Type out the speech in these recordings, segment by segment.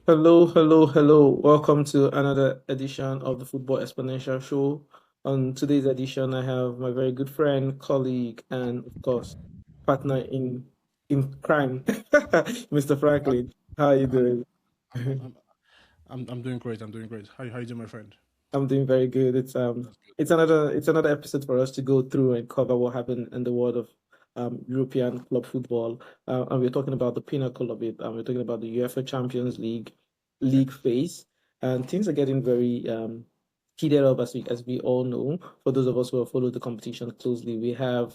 Hello, hello, hello. Welcome to another edition of the Football Exponential Show. On today's edition, I have my very good friend, colleague, and of course, partner in crime, Mr. I, Franklin. How are you I'm, doing? I'm, I'm, I'm doing great. I'm doing great. How you doing, my friend? I'm doing very good. That's good. It's another episode for us to go through and cover what happened in the world of European club football. And we're talking about the pinnacle of it. We're talking about the UEFA Champions League phase, and things are getting very heated up as we all know. For those of us who have followed the competition closely, we have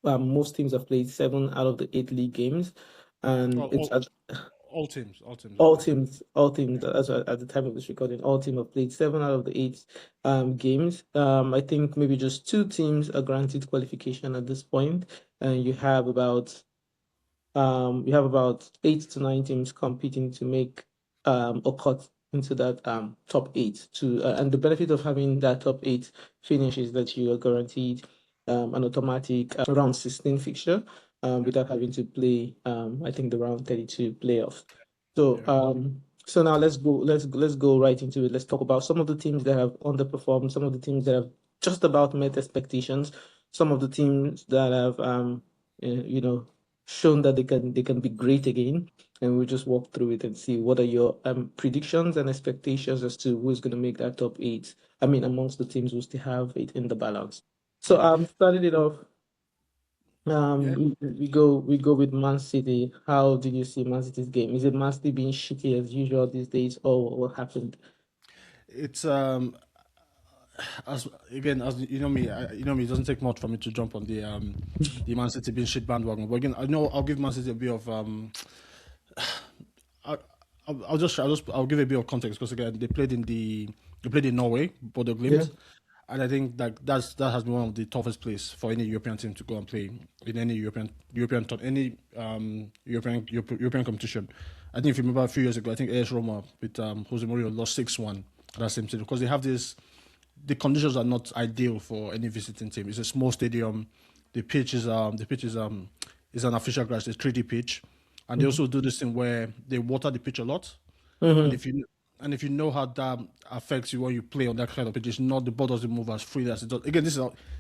most teams have played 7 out of the 8 league games, and All, it's all, all teams have all played. teams, all teams, Yeah. as at the time of this recording, all teams have played 7 out of the 8 games. I think maybe just 2 teams are granted qualification at this point, and you have about 8 to 9 teams competing to make a cut into that top 8. And the benefit of having that top 8 finish is that you are guaranteed an automatic round 16 fixture without having to play I think the round 32 playoffs. So Yeah. now let's go right into it. Let's talk about some of the teams that have underperformed, some of the teams that have just about met expectations, some of the teams that have you know shown that they can be great again, and we'll just walk through it and see what are your predictions and expectations as to who's going to make that top 8. I mean, amongst the teams who still have it in the balance. So Yeah. starting it off, Yeah. we go with Man City. How did you see Man City's game? Is it Man City being shitty as usual these days, or what happened? It's as again as you know me, it doesn't take much for me to jump on the Man City being shit bandwagon. But again, I know I'll give Man City a bit of I, I'll give a bit of context because again they played in Norway, Bodø Yeah. Glimt, and I think that has been one of the toughest place for any European team to go and play in any European competition. I think if you remember a few years ago, I think AS Roma with Jose Mourinho lost 6-1 at that same team because they have this the conditions are not ideal for any visiting team. It's a small stadium. The pitch is an official grass, a 3D pitch, and they also do this thing where they water the pitch a lot. And Mm-hmm. if you know how that affects you when you play on that kind of pitch, it's not the ball doesn't move as freely as it does. Again, this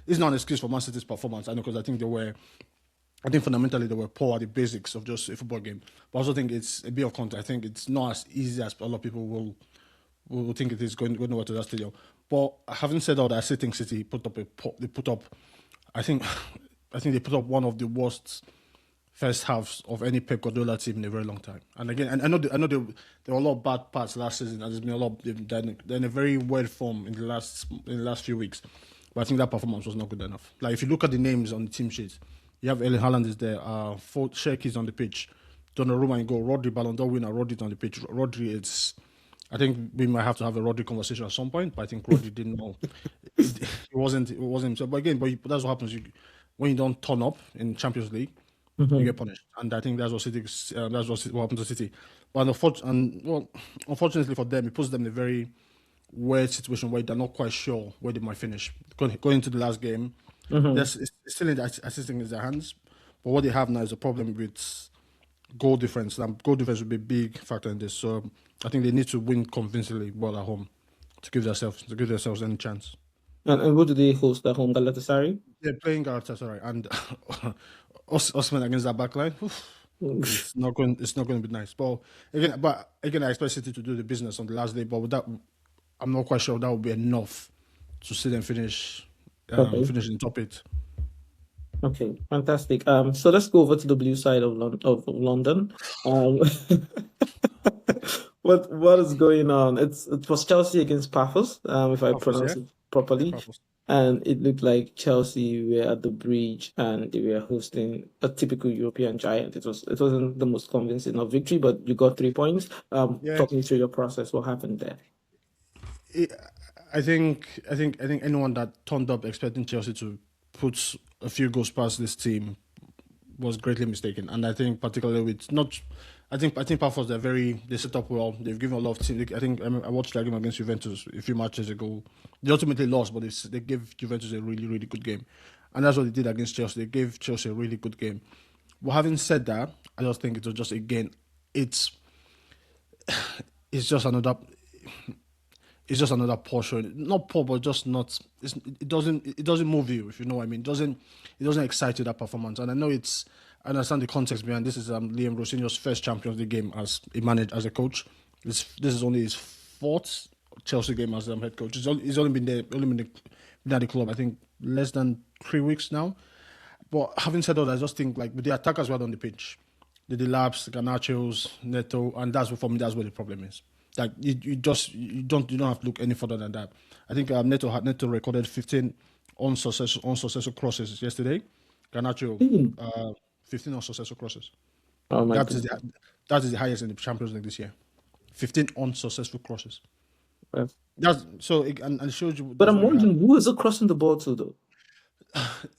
is not an excuse for Man City's performance. I know because I think fundamentally they were poor at the basics of just a football game. But I also think it's a bit of context. I think it's not as easy as a lot of people will think it is going over to that stadium. But having said all that, I still think City they put up. I think I think they put up one of the worst first halves of any Pep Guardiola team in a very long time. And again, and I know there were a lot of bad parts last season, and there's been a lot. They're in a very weird form in the last few weeks. But I think that performance was not good enough. Like if you look at the names on the team sheet, you have Erling Haaland is there, Sheikh is on the pitch, Donnarumma in goal, Rodri Ballon d'Or winner, Rodri on the pitch. Rodri, it's I think we might have to have a Rodri conversation at some point, but I think Rodri didn't know. It wasn't himself. But again, that's what happens. When you don't turn up in Champions League, you Mm-hmm. get punished, and I think that's what happened to City. But unfortunately for them, it puts them in a very weird situation where they're not quite sure where they might finish. Going into the last game, Mm-hmm. it's still in the assisting in their hands. But what they have now is a problem with goal difference. And goal difference will be a big factor in this. So I think they need to win convincingly well at home to give themselves any chance. And who do they host at home? Galatasaray. They're playing Galatasaray and Osman against that backline. It's not going to be nice. But again, I expect City to do the business on the last day. But with that, I'm not quite sure that will be enough to see them Okay. finish in top 8. Okay, fantastic. So let's go over to the blue side of London. What is going on? It was Chelsea against Paphos, if I Paphos, pronounce yeah, it yeah, properly, Paphos. and it looked like Chelsea were at the bridge and they were hosting a typical European giant. It wasn't the most convincing of victory, but you got 3 points. Yeah, Talk me through your process. What happened there? it, I think anyone that turned up expecting Chelsea to put a few goals past this team was greatly mistaken. And I think particularly with not, I think Pafos they set up well. They've given a lot of team. I watched their game against Juventus a few matches ago. They ultimately lost, but they gave Juventus a really really good game, and that's what they did against Chelsea. They gave Chelsea a really good game. But having said that, I just think it was just again, it's it's just another. It's just another poor show. Not poor, but just not. It doesn't move you, if you know what I mean. It doesn't excite you, that performance. And I know it's. I understand the context behind this. Is Liam Rosinho's first Champions League game as a coach. This is only his fourth Chelsea game as head coach. He's only been there, been at the club, I think, less than 3 weeks now. But having said all that, I just think like with the attackers who are on the pitch, the Delap's, the Garnachos, Neto, and for me that's where the problem is. Like you don't have to look any further than that. I think Neto recorded 15 unsuccessful crosses yesterday. Garnacho, 15 unsuccessful crosses. Oh my That God. is the highest in the Champions League this year. 15 unsuccessful crosses. That's so and it shows you But that's I'm what you have. wondering who is it crossing the ball to though?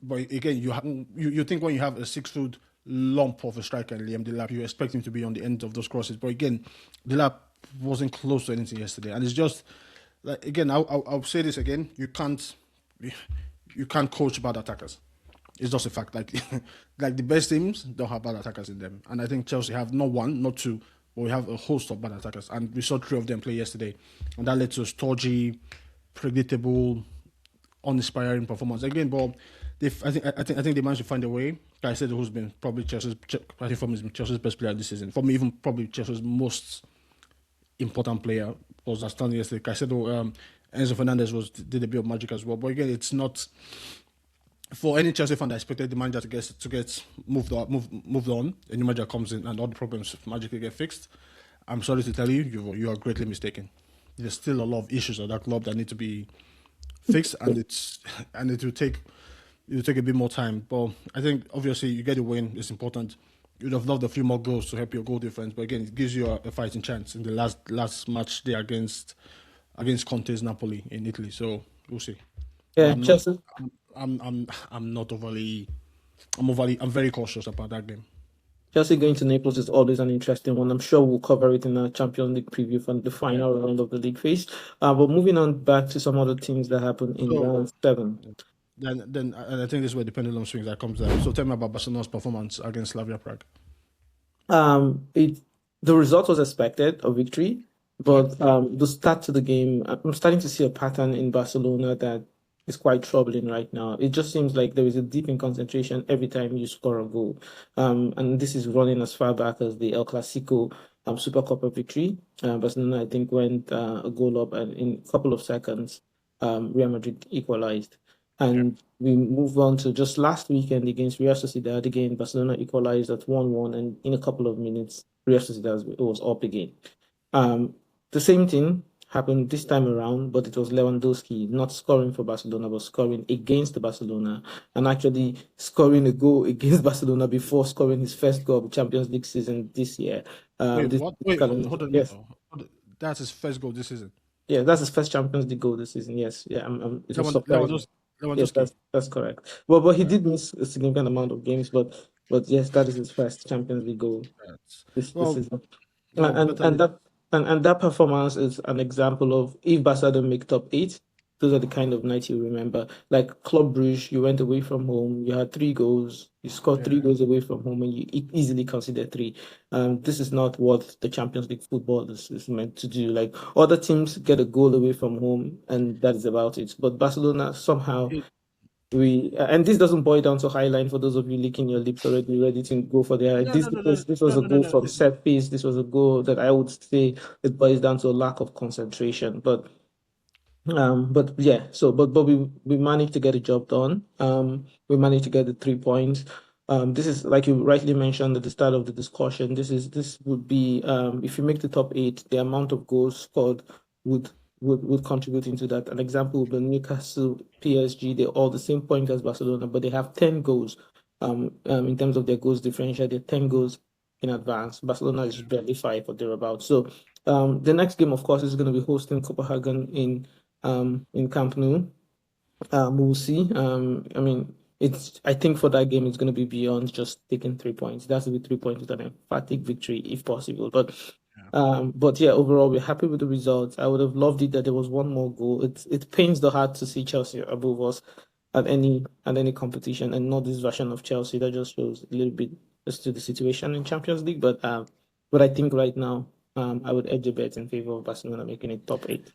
But again, you think when you have a 6 foot lump of a striker, Liam Delap, you expect him to be on the end of those crosses. But again, Delap wasn't close to anything yesterday, and it's just like again, I'll say this again: you can't coach bad attackers. It's just a fact. Like like the best teams don't have bad attackers in them, and I think Chelsea have not one, not two, but we have a host of bad attackers, and we saw 3 of them play yesterday, and that led to a stodgy, predictable, uninspiring performance again. But I think they managed to find a way. I said who's been probably I think for me, Chelsea's best player this season. For me, even probably Chelsea's most important player was outstanding yesterday. Caicedo, Enzo Fernandez did a bit of magic as well. But again, it's not for any Chelsea fan that expected the manager to get moved on. A new manager comes in and all the problems magically get fixed. I'm sorry to tell you, you are greatly mistaken. There's still a lot of issues at that club that need to be fixed, and it will take a bit more time. But I think obviously you get a win. It's important. You'd have loved a few more goals to help your goal difference, but again, it gives you a fighting chance in the last match there against Conte's Napoli in Italy. So we'll see. But Yeah, Chelsea. I'm not overly. I'm very cautious about that game. Chelsea going to Naples is always an interesting one. I'm sure we'll cover it in our Champions League preview for the Yeah. final round of the league phase. But moving on back to some other teams that happened in So round seven. then I think this is where the pendulum swings that comes down. So tell me about Barcelona's performance against Slavia Prague. It the result was expected, a victory, Yeah. but the start to the game, I'm starting to see a pattern in Barcelona that is quite troubling right now. It just seems like there is a dip in concentration every time you score a goal. And this is running as far back as the El Clasico Super Copa victory. Barcelona, I think, went a goal up, and in a couple of seconds, Real Madrid equalized. Yeah. And we move on to just last weekend against Real Sociedad again. Barcelona equalized at 1-1, and in a couple of minutes, Real Sociedad was up again. The same thing happened this time around, but it was Lewandowski not scoring for Barcelona, but scoring against Barcelona, and actually scoring a goal against Barcelona before scoring his first goal of the Champions League season this year. Wait, This what? Wait, hold on. yes, That's his first goal this season. yeah, that's his first Champions League goal this season. Yes, yeah, it was surprising. Yes, Lewandowski. that's correct. But he Right. did miss a significant amount of games, but yes, that is his first Champions League goal Right. this Well, season. well, better. And that performance is an example of if Barca don't make top eight, those are the kind of nights you remember. Like Club Brugge, you went away from home, you had 3 goals, you scored Yeah. 3 goals away from home, and you easily considered three. This is not what the Champions League football is meant to do. Like other teams get a goal away from home, and that is about it. But Barcelona somehow It- and this doesn't boil down to highline for those of you licking your lips already, ready to go for their No, no, no, no, this was no, a no, no, goal no. from set piece. This was a goal that I would say it boils down to a lack of concentration. But yeah, but we managed to get the job done. We managed to get the 3 points. This is like you rightly mentioned at the start of the discussion. This would be if you make the top eight, the amount of goals scored would would contribute into that. An example would be Newcastle, PSG. They're all the same point as Barcelona, but they have 10 goals. In terms of their goals differential, they're 10 goals in advance. Barcelona is barely 5 or thereabouts. So the next game, of course, is going to be hosting Copenhagen in Camp Nou. We'll see. I mean, I think for that game, it's going to be beyond just taking 3 points. That's to be 3 points with an emphatic victory, if possible. But yeah, overall, we're happy with the results. I would have loved it that there was one more goal. It pains the heart to see Chelsea above us at any competition, and not this version of Chelsea that just shows a little bit as to the situation in Champions League. But I think right now I would edge a bet in favor of Barcelona making it top eight.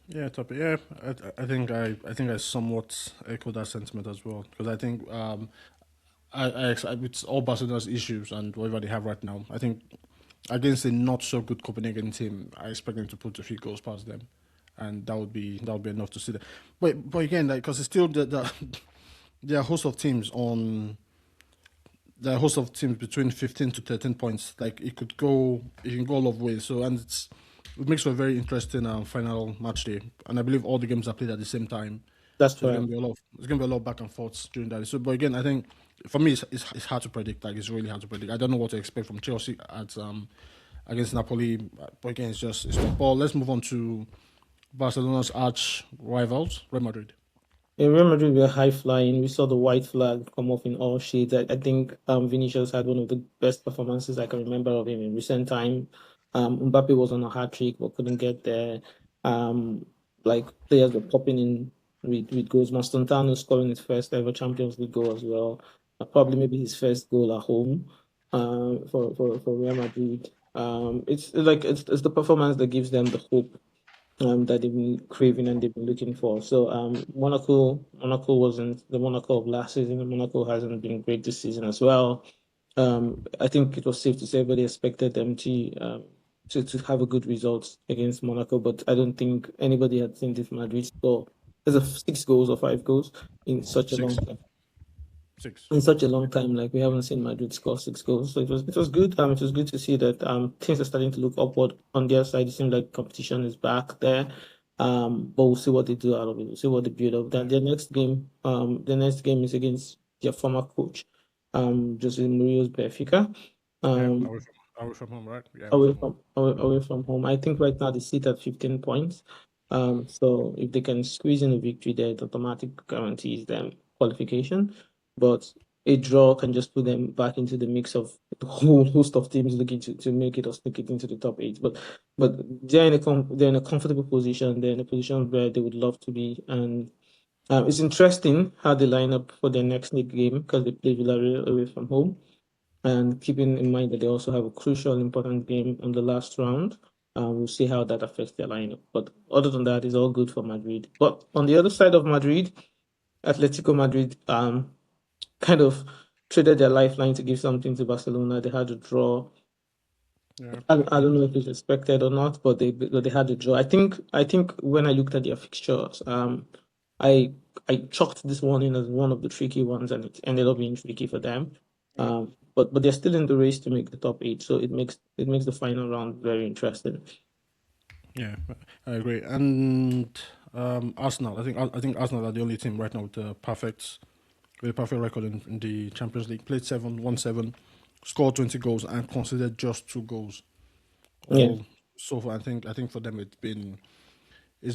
Yeah, top. Yeah, I think I somewhat echo that sentiment as well because I think with all Barcelona's issues and whatever they have right now, I think against a not so good Copenhagen team, I expect them to put a few goals past them, and that would be enough to see that. But again, like because it's still there are a host of teams on. There are a host of teams between 15 to 13 points. Like it can go a lot of ways. So it makes for a very interesting final match day. And I believe all the games are played at the same time. That's So correct. there's gonna be a lot of back and forths during that. So, but again, I think for me it's hard to predict. Like it's really hard to predict. I don't know what to expect from Chelsea at against Napoli. But again, it's football. Let's move on to Barcelona's arch rivals, Real Madrid. In Real Madrid, we are high flying. We saw the white flag come off in all shades. I think Vinicius had one of the best performances I can remember of him in recent time. Mbappe was on a hat trick but couldn't get there. Um, like players were popping in with goals. Mastantano scoring his first ever Champions League goal as well. Probably maybe his first goal at home. For Real Madrid. It's the performance that gives them the hope that they've been craving and they've been looking for. So Monaco wasn't the Monaco of last season. And Monaco hasn't been great this season as well. I think it was safe to say everybody expected them to have a good result against Monaco, but I don't think anybody had seen this Madrid score. There's a 6 goals or 5 goals in such a Six, long time six. in such a long time. Like we haven't seen Madrid score 6 goals, so it was good. It was good to see that things are starting to look upward on their side. It seems like competition is back there. But we'll see what they do out of it. We'll see what they build up. Then their next game is against their former coach, Jose Mourinho's Benfica. Yeah, Um, away from home, right? Yeah, away away from home. from away from home. I think right now they sit at 15 points. So if they can squeeze in a victory there, it automatically guarantees them qualification. But a draw can just put them back into the mix of the whole host of teams looking to make it or sneak it into the top eight. But they're in a comfortable position. They're in a position where they would love to be. And it's interesting how they line up for their next league game because they play Villarreal away from home. And keeping in mind that they also have a crucial, important game on the last round, we'll see how that affects their lineup. But other than that, it's all good for Madrid. But on the other side of Madrid, Atletico Madrid kind of traded their lifeline to give something to Barcelona. They had a draw. Yeah, I don't know if it's expected or not, but they had a draw. I think when I looked at their fixtures, I I chalked this one in as one of the tricky ones, and it ended up being tricky for them. yeah. But they're still in the race to make the top eight, so it makes the final round very interesting. Yeah, I agree. And Arsenal, I think Arsenal are the only team right now with a perfect record in the Champions League. Played 7, won 7, scored 20 goals, and conceded just 2 goals. Yeah, All so far, I think for them it's been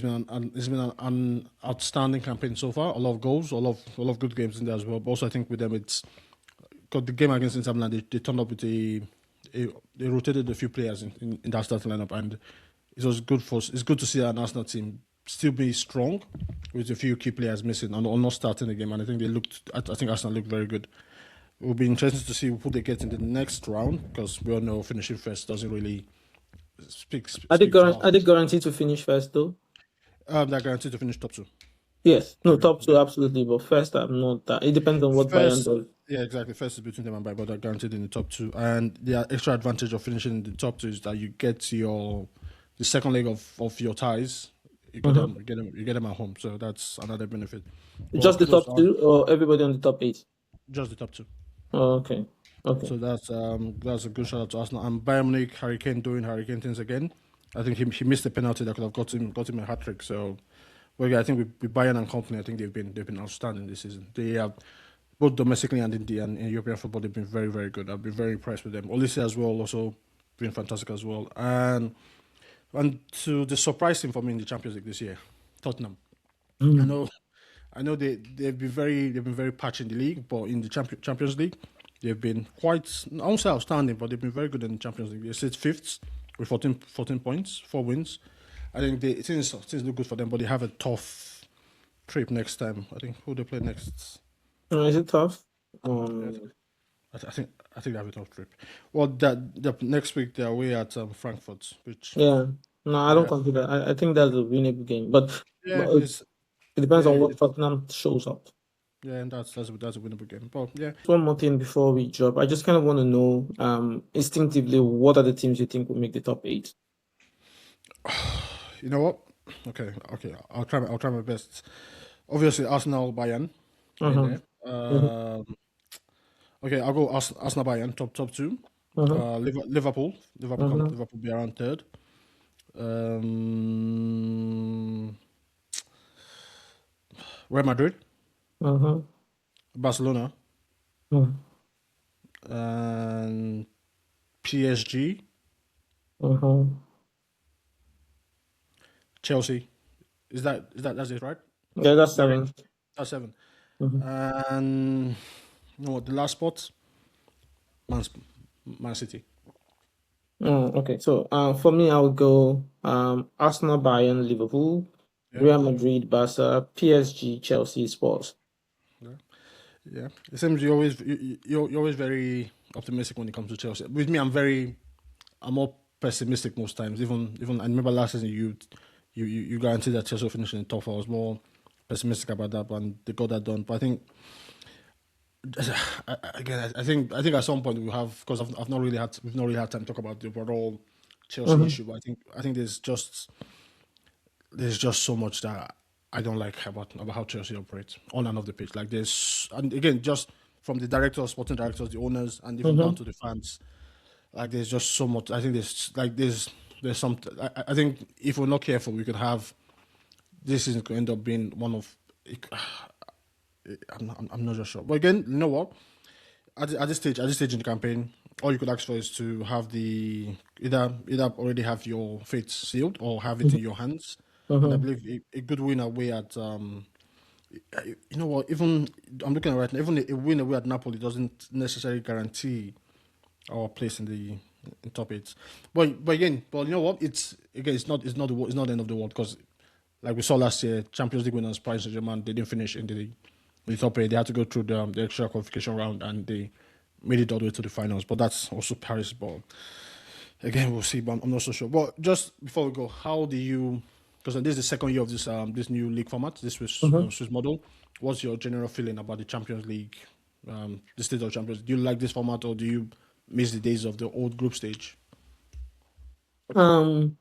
an outstanding campaign so far. A lot of goals, a lot of good games in there as well. But also, I think with them it's got the game against Inter Milan. They turned up with a they rotated a few players in that starting lineup, and it's good to see an Arsenal team still be strong with a few key players missing and or not starting the game. And I think I think Arsenal looked very good. It will be interesting to see who they get in the next round because we all know finishing first doesn't really speak to are how they guaranteed to finish first though? they're guaranteed to finish top two. Yes, no, They're top guaranteed. two absolutely, but first I'm not that. It depends on what Bayern First, does. yeah, exactly. First is between them and Bayern, but they're guaranteed in the top two. And the extra advantage of finishing in the top two is that you get the second leg of your ties. You got them, Mhm. you get them at home. So that's another benefit. But Just the kudos top to two, or everybody on the top eight? just the top two. Oh, okay, okay. So that's a good shout out to Arsenal and Bayern Munich. Harry Kane doing Harry Kane things again. I think he missed the penalty that could have got him a hat trick. So, well, yeah, I think with Bayern and company, I think they've been outstanding this season. They have both domestically and in European football, they've been very, very good. I've been very impressed with them. Olise as well, also been fantastic as well. And to the surprise team for me in the Champions League this year, Tottenham. I Mm. know, I know they've been very patchy in the league, but in the Champions League, they've been quite I won't say outstanding, but they've been very good in the Champions League. They sit fifth with 14 points, 4 wins. I think things look good for them, but they have a tough trip next time. I think who they play next. Is it tough? Yes. I think they have a tough trip. Well, that the next week they're away at Frankfurt, which Yeah. No, I don't yeah, consider. I think that's a winnable game, but yeah, it's it depends yeah, on what Tottenham shows up. yeah, and that's a winnable game. But yeah, One more thing before we drop, I just kind of want to know, instinctively, what are the teams you think will make the top eight? you know what? Okay, I'll try my best. Obviously, Arsenal, Bayern are in Uh-huh. there. Mm-hmm. Okay, I'll go Arsenal, Bayern top two. Uh-huh. Liverpool Uh-huh. Liverpool be around third. Um, Real Madrid, Uh-huh. Barcelona, Uh-huh. and PSG, Uh-huh. Chelsea. That's it, right? Yeah, that's Yeah, seven. that's seven. Mm-hmm. And you know what? The last spot, Man, Man City. Oh, okay. So, for me, I would go Arsenal, Bayern, Liverpool, Yeah, Real Madrid, Barca, PSG, Chelsea, Spurs. yeah, yeah. It seems you're always very optimistic when it comes to Chelsea. With me, I'm more pessimistic most times. Even I remember last season you guaranteed that Chelsea will finish in the top four. I was more pessimistic about that, but they got that done. But I think again, I think at some point we'll have because we've not really had time to talk about the overall Chelsea Mm-hmm. issue. But I think there's just so much that I don't like about how Chelsea operates on and off the pitch. Like and again, just from the directors, sporting directors, the owners, and even down Mm-hmm. to the fans. Like there's just so much. I think there's some. I think if we're not careful, we could have this season could end up being one of. I'm not just sure. But again, you know what? At this stage in the campaign, all you could ask for is to have the either already have your fate sealed or have it in your hands. And I Mm-hmm. believe a good win away at you know what? Even I'm looking at it right now. Even a win away at Napoli doesn't necessarily guarantee our place in the top eight. But again, you know what? It's not the end of the world because like we saw last year, Champions League winners Paris Saint-Germain, they didn't finish in the top eight. They had to go through the extra qualification round and they made it all the way to the finals. But that's also Paris. But again, we'll see. But I'm not so sure. But just before we go, how do you? Because this is the second year of this new league format, this Mm-hmm. Swiss model. What's your general feeling about the Champions League, the state of Champions? Do you like this format or do you miss the days of the old group stage? Um,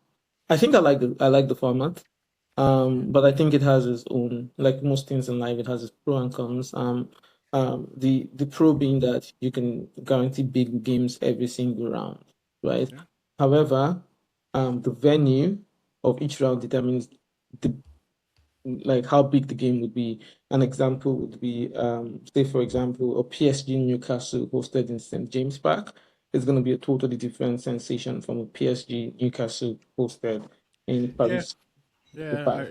I think I like the format. But I think it has its own, like most things in life, it has its pro and cons. The pro being that you can guarantee big games every single round, right? Yeah, However, the venue of each round determines the like how big the game would be. An example would be, say for example, a PSG Newcastle hosted in St. James Park. It's going to be a totally different sensation from a PSG Newcastle hosted in yeah, Paris. yeah,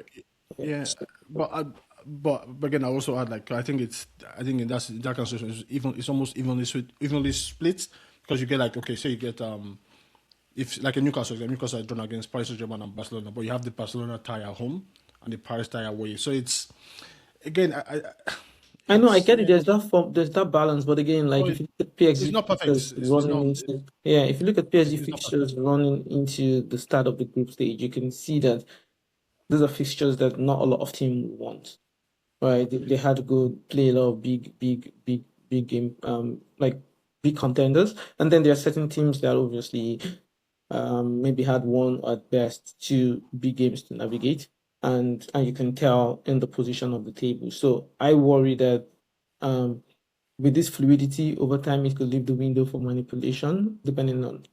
Yeah. yeah. But but again, I also add like I think in that conversation it's almost evenly split because you get like okay, say you get if like a Newcastle is drawn against Paris Saint-Germain and Barcelona, but you have the Barcelona tie at home and the Paris tie away. So it's again, I know, I it's get it. yeah, There's that balance, but again, but like if you look at it's PSG not perfect. fixtures It's running not into, yeah, if you look at PSG it's not perfect. fixtures running into the start of the group stage, you can see that these are fixtures that not a lot of teams want, right? They had to go play a lot of big game, like big contenders, and then there are certain teams that obviously maybe had one or at best two big games to navigate, and you can tell in the position of the table. So I worry that um, with this fluidity over time, it could leave the window for manipulation, depending on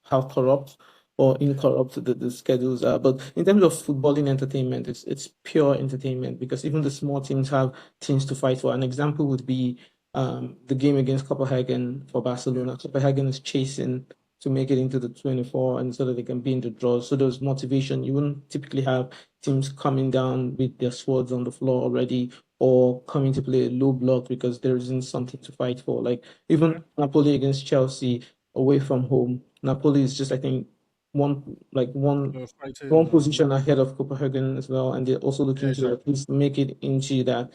how corrupt or incorrupt the schedules are. But in terms of footballing entertainment, it's pure entertainment because even the small teams have teams to fight for. An example would be the game against Copenhagen for Yeah, Barcelona. Copenhagen is chasing to make it into the 24 and so that they can be in the draws. So there's motivation. You wouldn't typically have teams coming down with their swords on the floor already or coming to play a low block because there isn't something to fight for. Like yeah, even Napoli against Chelsea away from home, Napoli is just, I think, one Fighting, position ahead of Copenhagen as well, and they're also yeah, looking to at exactly. least make it into that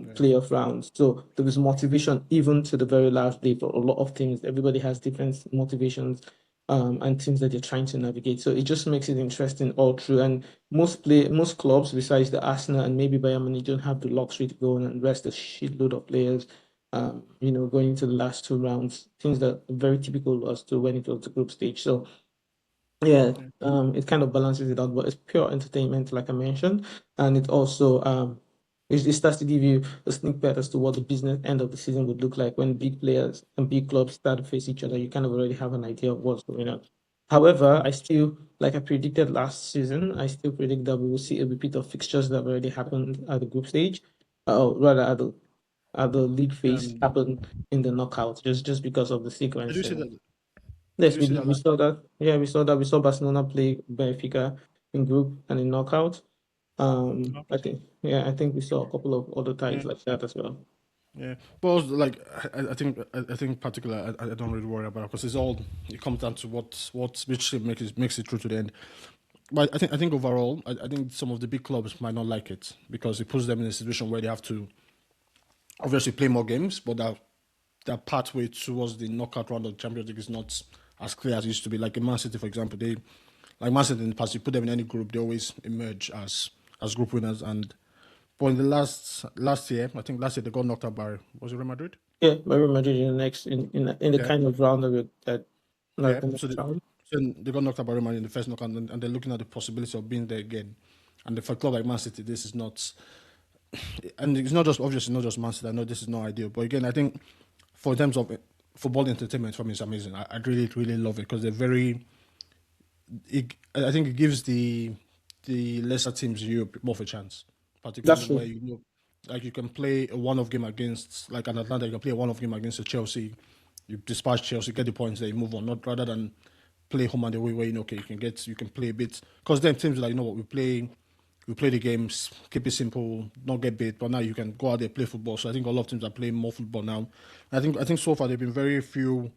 Yeah, playoff rounds. So there is motivation even to the very last day for a lot of teams. Everybody has different motivations and things that they're trying to navigate. So it just makes it interesting all through. And most clubs besides the Arsenal and maybe Bayern Munich don't have the luxury to go on and rest a shitload of players. Going into the last two rounds, things that are very typical as to when it was the group stage. So yeah, yeah, it kind of balances it out, but it's pure entertainment, like I mentioned, and it also it starts to give you a sneak peek as to what the business end of the season would look like when big players and big clubs start to face each other. You kind of already have an idea of what's going on. However, I still, like I predicted last season, I still predict that we will see a repeat of fixtures that have already happened at the group stage, or rather at the league phase um, happen in the knockout, just because of the did you sequence. see that? Did Yes, you we see did. that We last? saw that. Yeah, we saw that. We saw Barcelona play Benfica in group and in knockout. I think we saw a couple of other ties Yeah, like that as well. yeah. But also, like, I think particularly, I don't really worry about it because it comes down to which team makes it through to the end. But I think overall, I think some of the big clubs might not like it because it puts them in a situation where they have to obviously play more games, but that pathway towards the knockout round of the Champions League is not as clear as it used to be. Like in Man City, for example, like Man City in the past, you put them in any group, they always emerge as group winners. And but in the last year, I think last year they got knocked out by, was it Real Madrid? Yeah, Real Madrid in the next in the Yeah, kind of round that like yeah. the So, next round. they got knocked out by Real Madrid in the first knockout, and they're looking at the possibility of being there again. And for a club like Man City, this is not, and it's not just obviously not just Man City. I know this is not ideal, but again, I think for in terms of football entertainment, for me, it's amazing. I really really love it because they're very. I think it gives the lesser teams in Europe more of a chance, That's particularly where true. like you can play a one-off game against like an Atlanta, you can play a one-off game against a Chelsea, you dispatch Chelsea, get the points there, you move on, not rather than play home and away where okay you can play a bit because then teams are like what we play the games, keep it simple, not get bit, but now you can go out there play football. So I think a lot of teams are playing more football now. I think so far they've been very few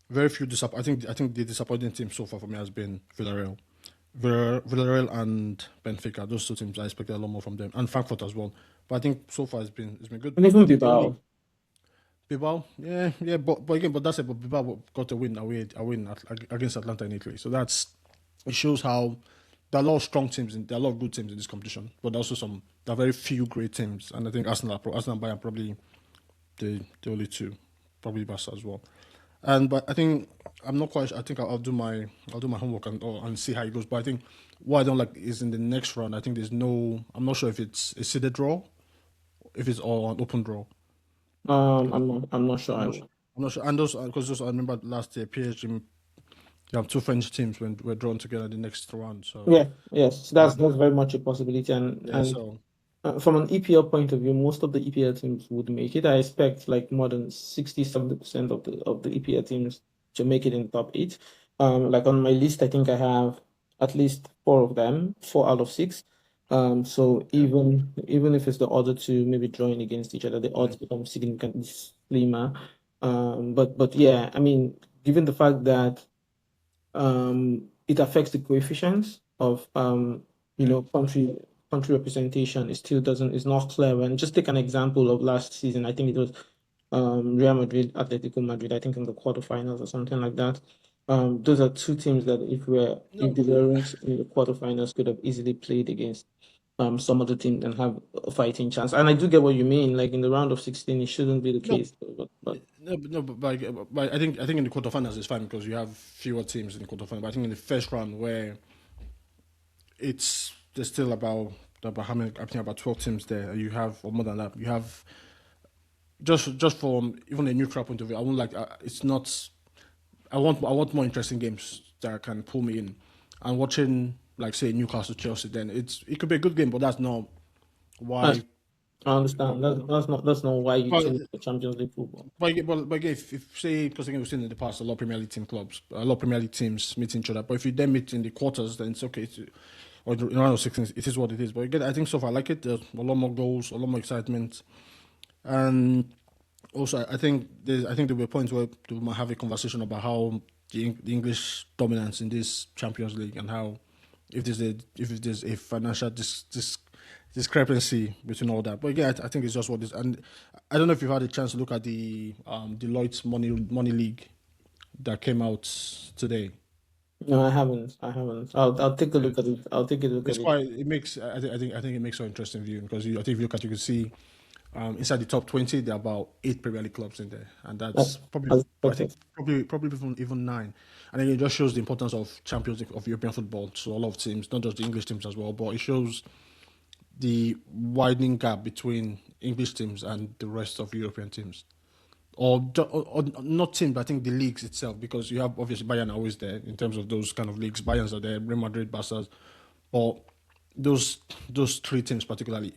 I think the disappointing team so far for me has been Villarreal. Villarreal and Benfica, those two teams I expected a lot more from them, and Frankfurt as well. But I think so far it's been good. And even The only Bilbao. Bilbao, yeah, but again, but that's it. But Bilbao got a win against Atlanta in Italy, so it shows how there are a lot of strong teams and there are a lot of good teams in this competition, but also there are very few great teams, and I think Arsenal and Bayern probably the only two, probably Barca as well. But I think I'm not quite. I think I'll do my homework and see how it goes. But I think what I don't like is in the next round. I think there's no. I'm not sure if it's a seeded draw, if it's all an open draw. I'm not sure I'm I not sure. will. I'm not sure. And those because those I remember last year PSG. Two French teams when were drawn together in the next round. So Yeah, yes, uh, that's very much a possibility, and yeah. and So from an EPL point of view, most of the EPL teams would make it. I expect like more than 60-70% of the EPL teams to make it in the top eight. Like on my list, I think I have at least four of them, 4 out of 6. So yeah, even if it's the other two maybe drawing against each other, the yeah, odds become significantly slimmer. But yeah, I mean, given the fact that it affects the coefficients of yeah. country representation. It still doesn't. It's not clear. And just take an example of last season. I think it was Real Madrid, Atletico Madrid. I think in the quarterfinals or something like that. Those are two teams that if No, they weren't in the quarterfinals, could have easily played against some other team and have a fighting chance. And I do get what you mean. Like in the round of 16, it shouldn't be the no, case. But no. But I think in the quarterfinals it's fine because you have fewer teams in the quarterfinals. But I think in the first round where there's still about how many? I think about 12 teams there. You have or more than that. You have just from even a neutral point of view. I won't like. It's not. I want more interesting games that can pull me in. And watching like say Newcastle Chelsea, then it could be a good game, but that's not that's, why. I But understand. That's not why you but, tune for Champions League football. but again, if say because again we've seen in the past a lot of Premier League team clubs, a lot of Premier League teams meet each other. But if you then meet in the quarters, then it's okay. Or in round of 16, it is what it is. But again, I think so far I like it. There's a lot more goals, a lot more excitement, and also I think there'll be points where we might have a conversation about how the English dominance in this Champions League, and how if there's a financial discrepancy between all that. But again, I think it's just what it is. And I don't know if you've had a chance to look at the Deloitte Money League that came out today. No, I haven't. I haven't. I'll take a look at it. I'll take a look at It's it. quite. It makes. I think it makes an interesting view because I think if you look at, you can see inside the top 20, there are about 8 Premier League clubs in there, and that's That's probably, as I think, expected. probably even nine. And then it just shows the importance of Champions League of European football to a lot of teams, not just the English teams as well, but it shows the widening gap between English teams and the rest of European teams. Or not teams, but I think the leagues itself, because you have obviously Bayern are always there in terms of those kind of leagues. Bayern's are there, Real Madrid, Barca's, but those three teams particularly,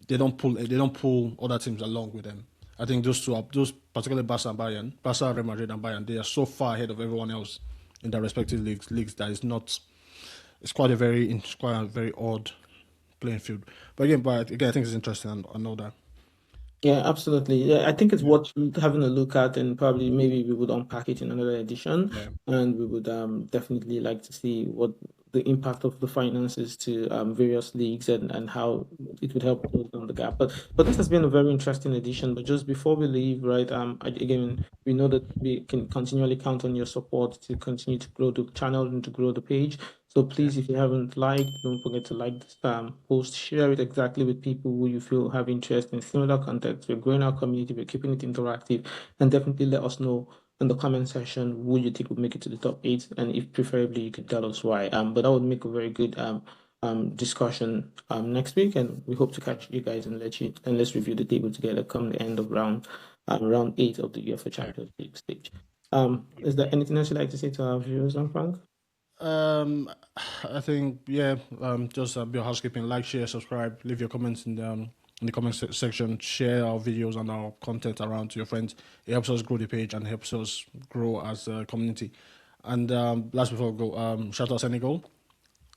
they don't pull other teams along with them. I think those particularly Barca and Bayern, Barca, Real Madrid, and Bayern, they are so far ahead of everyone else in their respective leagues that it's not. It's quite a very odd playing field. But again, I think it's interesting and all that. Yeah, absolutely. Yeah, I think it's worth having a look at, and probably maybe we would unpack it in another edition, Yeah. and we would definitely like to see what the impact of the finances to various leagues and how it would help close down the gap. But this has been a very interesting edition. But just before we leave, right, again, we know that we can continually count on your support to continue to grow the channel and to grow the page. So Yeah. please, if you haven't liked, don't forget to like this post, share it exactly with people who you feel have interest in similar content. We're growing our community, we're keeping it interactive, and definitely let us know in the comment section who you think would make it to the top eight, and if preferably you could tell us why. But that would make a very good discussion next week, and we hope to catch you guys and let's review the table together come the end of round 8 of the UEFA Yeah. Champions League stage. Is there anything else you'd like to say to our viewers, Frank? Um, I think just a bit of housekeeping. Like, share, subscribe, leave your comments in the section. Share our videos and our content around to your friends. It helps us grow the page and helps us grow as a community. And last before we go, shout out Senegal,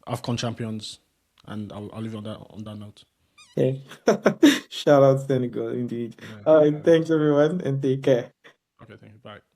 AFCON champions, and I'll leave you on that note. Okay. Shout out Senegal, indeed. Yeah. All right, thanks everyone, and take care. Okay, thank you. Bye.